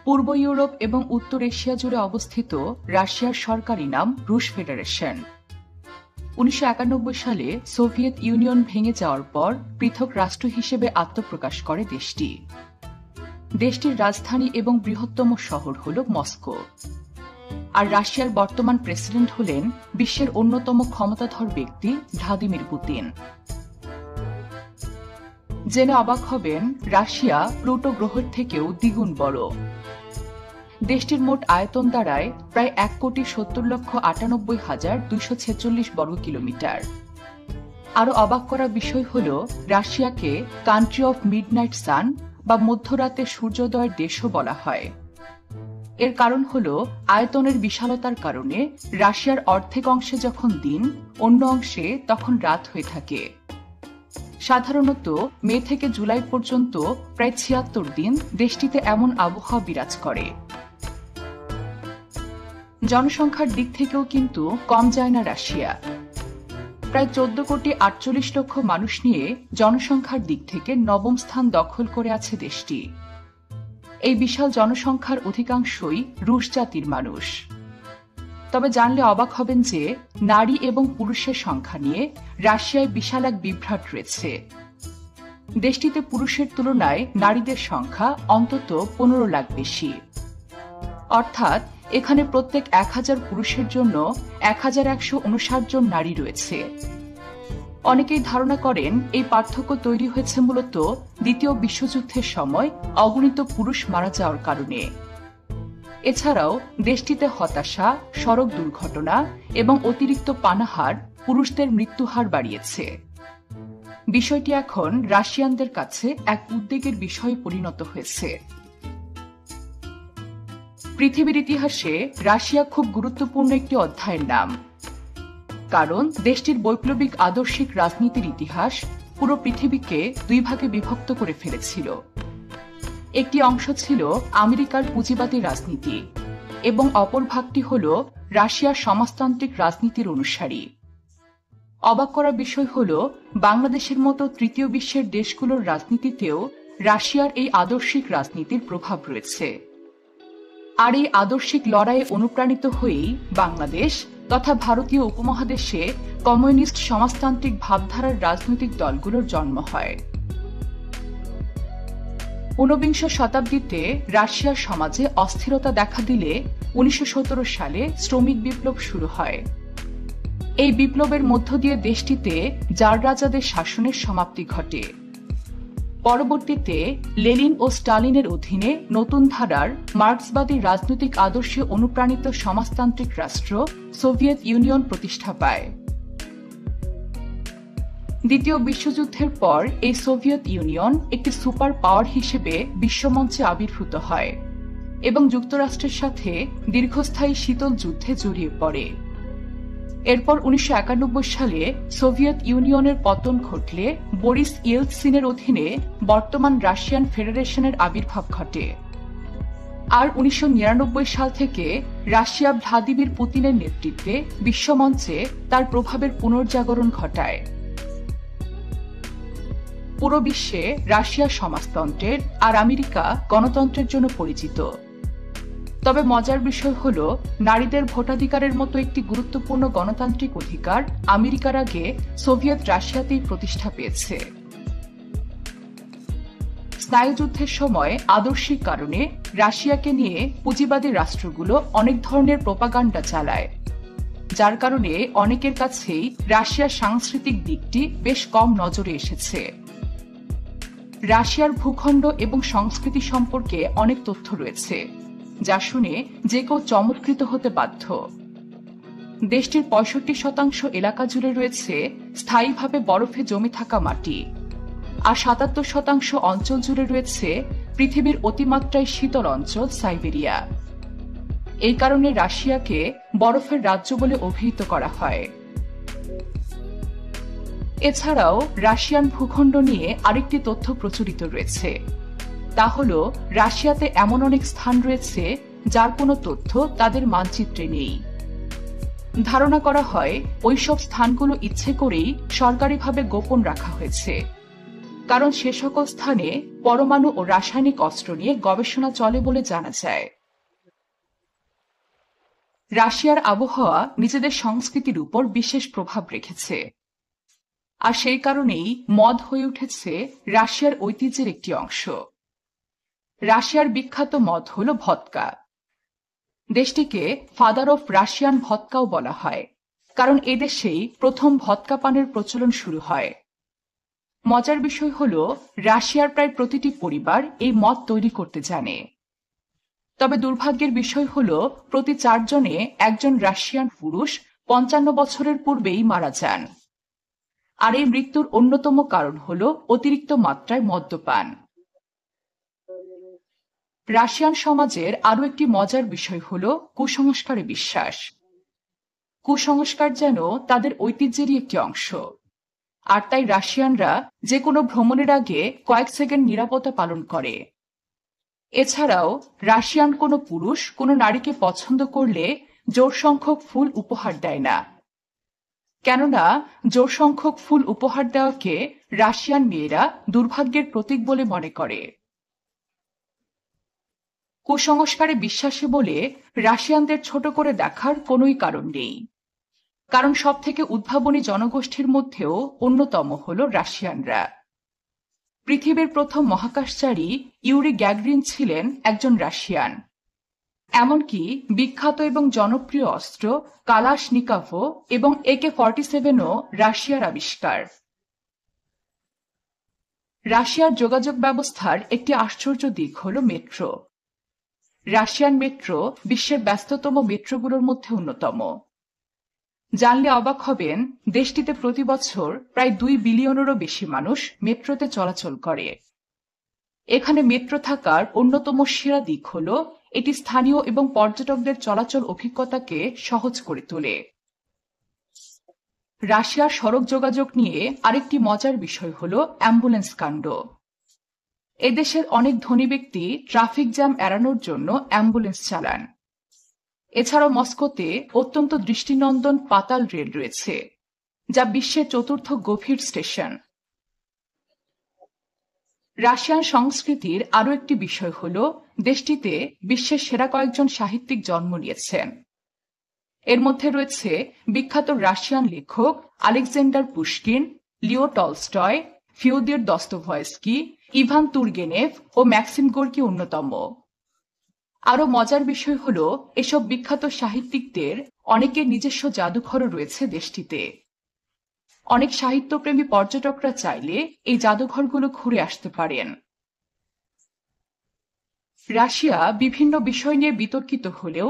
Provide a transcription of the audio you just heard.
পূর্ব Europe এবং উত্তর Asia জুড়ে অবস্থিত রাশিয়ার সরকারি নাম রুশ ফেডারেশন। 1991 সালে সোভিয়েত ইউনিয়ন ভেঙে যাওয়ার পর পৃথক রাষ্ট্র হিসেবে আত্মপ্রকাশ করে দেশটি। দেশটির রাজধানী এবং বৃহত্তম শহর হল মস্কো। আর রাশিয়ার বর্তমান প্রেসিডেন্ট হলেন বিশ্বের অন্যতম ক্ষমতাধর ব্যক্তি ভ্লাদিমির পুতিন। জেনে অবাক হবেন, রাশিয়া প্লুটো গ্রহের থেকেও দ্বিগুণ বড়। দেশটির মোট আয়তন দাঁড়ায় প্রায় 1,70,98,246 বর্গ কিলোমিটার। আরও অবাক করা বিষয় হল, রাশিয়াকে কান্ট্রি অফ মিডনাইট সান বা মধ্যরাতে সূর্যোদয়ের দেশও বলা হয়। এর কারণ হল, আয়তনের বিশালতার কারণে রাশিয়ার অর্ধেক অংশে যখন দিন, অন্য অংশে তখন রাত হয়ে থাকে। সাধারণত মে থেকে জুলাই পর্যন্ত প্রায় ৭৬ দিন দেশটিতে এমন আবহাওয়া বিরাজ করে। জনসংখ্যার দিক থেকেও কিন্তু কম যায় না রাশিয়া। প্রায় 14,48,00,000 মানুষ নিয়ে জনসংখ্যার দিক থেকে নবম স্থান দখল করে আছে দেশটি। এই বিশাল জনসংখ্যার অধিকাংশই রুশ জাতির মানুষ। তবে জানলে অবাক হবেন যে নারী এবং পুরুষের সংখ্যা নিয়ে রাশিয়ায় বিশাল এক বিভ্রাট রয়েছে। দেশটিতে পুরুষের তুলনায় নারীদের সংখ্যা অন্তত 15 লাখ বেশি। অর্থাৎ এখানে প্রত্যেক 1000 পুরুষের জন্য 1159 জন নারী রয়েছে। অনেকেই ধারণা করেন এই পার্থক্য তৈরি হয়েছে মূলত দ্বিতীয় বিশ্বযুদ্ধের সময় অগণিত পুরুষ মারা যাওয়ার কারণে। এছাড়াও দেশটিতে হতাশা, সড়ক দুর্ঘটনা এবং অতিরিক্ত পানাহার পুরুষদের মৃত্যুহার বাড়িয়েছে। বিষয়টি এখন রাশিয়ানদের কাছে এক উদ্বেগের বিষয়ে পরিণত হয়েছে। পৃথিবীর ইতিহাসে রাশিয়া খুব গুরুত্বপূর্ণ একটি অধ্যায়ের নাম, কারণ দেশটির বৈপ্লবিক আদর্শিক রাজনীতির ইতিহাস পুরো পৃথিবীকে দুই ভাগে বিভক্ত করে ফেলেছিল। একটি অংশ ছিল আমেরিকার পুঁজিবাদী রাজনীতি এবং অপর ভাগটি হল রাশিয়ার সমাজতান্ত্রিক রাজনীতির অনুসারী। অবাক করা বিষয় হল, বাংলাদেশের মতো তৃতীয় বিশ্বের দেশগুলোর রাজনীতিতেও রাশিয়ার এই আদর্শিক রাজনীতির প্রভাব রয়েছে। আর এই আদর্শিক লড়াইয়ে অনুপ্রাণিত হয়েই বাংলাদেশ তথা ভারতীয় উপমহাদেশে কমিউনিস্ট সমাজতান্ত্রিক ভাবধারার রাজনৈতিক দলগুলোর জন্ম হয়। 19বিংশ শতাব্দীতে রাশিয়ার সমাজে অস্থিরতা দেখা দিলে 1917 সালে শ্রমিক বিপ্লব শুরু হয়। এই বিপ্লবের মধ্য দিয়ে দেশটিতে জার রাজাদের শাসনের সমাপ্তি ঘটে। পরবর্তীতে লেনিন ও স্টালিনের অধীনে নতুন ধারার মার্ক্সবাদী রাজনৈতিক আদর্শে অনুপ্রাণিত সমাজতান্ত্রিক রাষ্ট্র সোভিয়েত ইউনিয়ন প্রতিষ্ঠা পায়। দ্বিতীয় বিশ্বযুদ্ধের পর এই সোভিয়েত ইউনিয়ন একটি সুপার পাওয়ার হিসেবে বিশ্বমঞ্চে আবির্ভূত হয় এবং যুক্তরাষ্ট্রের সাথে দীর্ঘস্থায়ী শীতল যুদ্ধে জড়িয়ে পড়ে। এরপর 1991 সালে সোভিয়েত ইউনিয়নের পতন ঘটলে বরিস ইয়েলৎসিনের অধীনে বর্তমান রাশিয়ান ফেডারেশনের আবির্ভাব ঘটে। আর 1999 সাল থেকে রাশিয়া ভ্লাদিমির পুতিনের নেতৃত্বে বিশ্বমঞ্চে তার প্রভাবের পুনর্জাগরণ ঘটায়। পুরো বিশ্বে রাশিয়া সমাজতন্ত্রের আর আমেরিকা গণতন্ত্রের জন্য পরিচিত। তবে মজার বিষয় হল, নারীদের ভোটাধিকারের মতো একটি গুরুত্বপূর্ণ গণতান্ত্রিক অধিকার আমেরিকার আগে সোভিয়েত রাশিয়াতেই প্রতিষ্ঠা পেয়েছে। স্নায়ুযুদ্ধের সময় আদর্শিক কারণে রাশিয়াকে নিয়ে পুঁজিবাদী রাষ্ট্রগুলো অনেক ধরনের প্রোপাগান্ডা চালায়, যার কারণে অনেকের কাছেই রাশিয়ার সাংস্কৃতিক দিকটি বেশ কম নজরে এসেছে। রাশিয়ার ভূখণ্ড এবং সংস্কৃতি সম্পর্কে অনেক তথ্য রয়েছে, যা শুনে যে কেউ চমৎকৃত হতে বাধ্য। দেশটির 65% এলাকা জুড়ে রয়েছে স্থায়ীভাবে বরফে জমে থাকা মাটি, আর 77% অঞ্চল জুড়ে রয়েছে পৃথিবীর অতিমাত্রায় শীতল অঞ্চল সাইবেরিয়া। এই কারণে রাশিয়াকে বরফের রাজ্য বলে অভিহিত করা হয়। এছাড়াও রাশিয়ান ভূখণ্ড নিয়ে আরেকটি তথ্য প্রচলিত রয়েছে, তা হল রাশিয়াতে এমন অনেক স্থান রয়েছে যার কোনো তথ্য তাদের মানচিত্রে নেই। ধারণা করা হয় ওইসব স্থানগুলো ইচ্ছে করেই সরকারিভাবে গোপন রাখা হয়েছে। কারণ সে সকল স্থানে পরমাণু ও রাসায়নিক অস্ত্র নিয়ে গবেষণা চলে বলে জানা যায়। রাশিয়ার আবহাওয়া নিজেদের সংস্কৃতির উপর বিশেষ প্রভাব রেখেছে, আর সেই কারণেই মদ হয়ে উঠেছে রাশিয়ার ঐতিহ্যের একটি অংশ। রাশিয়ার বিখ্যাত মদ হল ভদকা। দেশটিকে ফাদার অফ রাশিয়ান ভদকাও বলা হয়, কারণ এদেশেই প্রথম ভদকা পানের প্রচলন শুরু হয়। মজার বিষয় হল রাশিয়ার প্রায় প্রতিটি পরিবার এই মদ তৈরি করতে জানে। তবে দুর্ভাগ্যের বিষয় হল প্রতি 4 জনে একজন রাশিয়ান পুরুষ 55 বছরের পূর্বেই মারা যান। আর এই মৃত্যুর অন্যতম কারণ হল অতিরিক্ত মাত্রায় মদ্যপান। রাশিয়ান সমাজের আরও একটি মজার বিষয় হল কুসংস্কারে বিশ্বাস। কুসংস্কার যেন তাদের ঐতিহ্যেরই একটি অংশ, আর তাই রাশিয়ানরা যে কোনো ভ্রমণের আগে কয়েক সেকেন্ড নিরাপত্তা পালন করে। এছাড়াও রাশিয়ান কোনো পুরুষ কোনো নারীকে পছন্দ করলে জোর সংখ্যক ফুল উপহার দেয় না, কেননা জোর সংখ্যক ফুল উপহার দেওয়াকে রাশিয়ান মেয়েরা দুর্ভাগ্যের প্রতীক বলে মনে করে। কুসংস্কারে বিশ্বাসী বলে রাশিয়ানদের ছোট করে দেখার কোনোই কারণ নেই, কারণ সবথেকে উদ্ভাবনী জনগোষ্ঠীর মধ্যেও অন্যতম হল রাশিয়ানরা। পৃথিবীর প্রথম মহাকাশচারী ইউরি গ্যাগরিন ছিলেন একজন রাশিয়ান। এমনকি বিখ্যাত এবং জনপ্রিয় অস্ত্র কালাশনিকভও এবং AK-47ও রাশিয়ার আবিষ্কার। রাশিয়ার যোগাযোগ ব্যবস্থার একটি আশ্চর্য দিক হল মেট্রো। রাশিয়ান মেট্রো বিশ্বের ব্যস্ততম মেট্রোগুলোর মধ্যে অন্যতম। জানলে অবাক হবেন, দেশটিতে প্রতি বছর প্রায় 2 বিলিয়নেরও বেশি মানুষ মেট্রোতে চলাচল করে। এখানে মেট্রো থাকার অন্যতম সেরা দিক হল এটি স্থানীয় এবং পর্যটকদের চলাচল অভিজ্ঞতাকে সহজ করে তোলে। রাশিয়ার সড়ক যোগাযোগ নিয়ে আরেকটি মজার বিষয় হল অ্যাম্বুলেন্স কাণ্ড। এদেশের অনেক ধনী ব্যক্তি ট্রাফিক জ্যাম এড়ানোর জন্য অ্যাম্বুলেন্স চালান। এছাড়াও মস্কোতে অত্যন্ত দৃষ্টিনন্দন পাতাল রেল রয়েছে, যা বিশ্বের 4র্থ গভীর স্টেশন। রাশিয়ান সংস্কৃতির আরও একটি বিষয় হল দেশটিতে বিশ্বের সেরা কয়েকজন সাহিত্যিক জন্ম নিয়েছেন। এর মধ্যে রয়েছে বিখ্যাত রাশিয়ান লেখক Alexander Pushkin, Leo Tolstoy, Fyodor Dostoevsky, Ivan Turgenev ও ম্যাক্সিম গোর্কি অন্যতম। আরও মজার বিষয় হল এসব বিখ্যাত সাহিত্যিকদের অনেকের নিজস্ব জাদুঘরও রয়েছে দেশটিতে। অনেক সাহিত্যপ্রেমী পর্যটকরা চাইলে এই জাদুঘরগুলো ঘুরে আসতে পারেন। রাশিয়া বিভিন্ন বিষয় নিয়ে বিতর্কিত হলেও